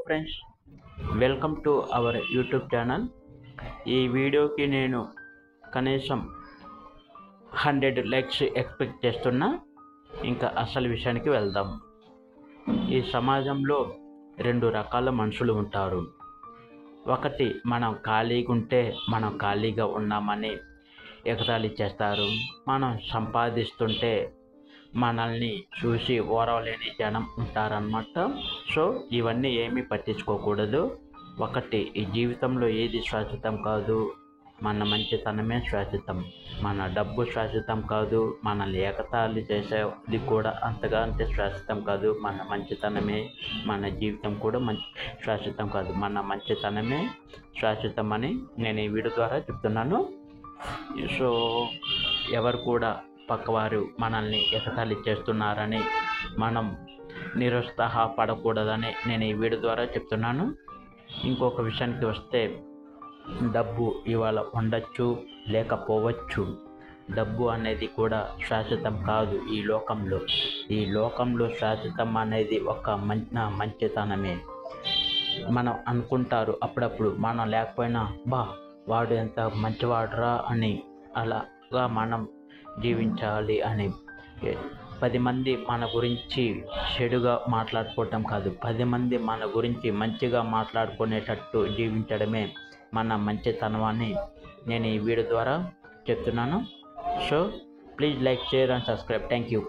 Friends, welcome to our YouTube channel. ఈ వీడియోకి నేను కనీసం 100 లైక్స్ ఎక్స్పెక్ట్ చేస్తున్నా. ఇంకా అసలు విషయానికి వెళ్దాం. ఈ సమాజంలో 2 రకాల మనుషులు ఉంటారు. ఒకటి, మనం ఖాళీగా ఉంటే మనం ఖాళీగా ఉన్నామని ఎగతాళి చేస్తారు. మనం సంపాదిస్తుంటే మనల్ని చూసి ఓరవలేని జనం ఉంటారన్నమాట. సో ఇవన్నీ ఏమీ పట్టించుకోకూడదు. ఒకటి, ఈ జీవితంలో ఏది శాశ్వతం కాదు, మన మంచితనమే శాశ్వతం. మన డబ్బు శాశ్వతం కాదు, మనల్ని ఎగతాళి చేసేది కూడా అంతగా శాశ్వతం కాదు. మన మంచితనమే, మన జీవితం కూడా శాశ్వతం కాదు. మన మంచితనమే శాశ్వతం అని నేను ఈ వీడియో ద్వారా చెప్తున్నాను. సో ఎవరు కూడా పక్కవారు మనల్ని ఎగతాళి చేస్తున్నారని మనం నిరుత్సాహపడకూడదని నేను ఈ వీడియో ద్వారా చెప్తున్నాను. ఇంకొక విషయానికి వస్తే, డబ్బు ఇవాళ ఉండొచ్చు, లేకపోవచ్చు. డబ్బు అనేది కూడా శాశ్వతం కాదు ఈ లోకంలో శాశ్వతం అనేది ఒక మంచితనమే. మనం అనుకుంటారు అప్పుడప్పుడు, మనం లేకపోయినా వాడు ఎంత మంచివాడురా అని, అలాగా మనం జీవించాలి అని. 10 మంది మన గురించి చెడుగా మాట్లాడుకోవటం కాదు, 10 మంది మన గురించి మంచిగా మాట్లాడుకునేటట్టు జీవించడమే మన మంచితనం అని నేను ఈ వీడియో ద్వారా చెప్తున్నాను. So please like, share and subscribe. Thank you.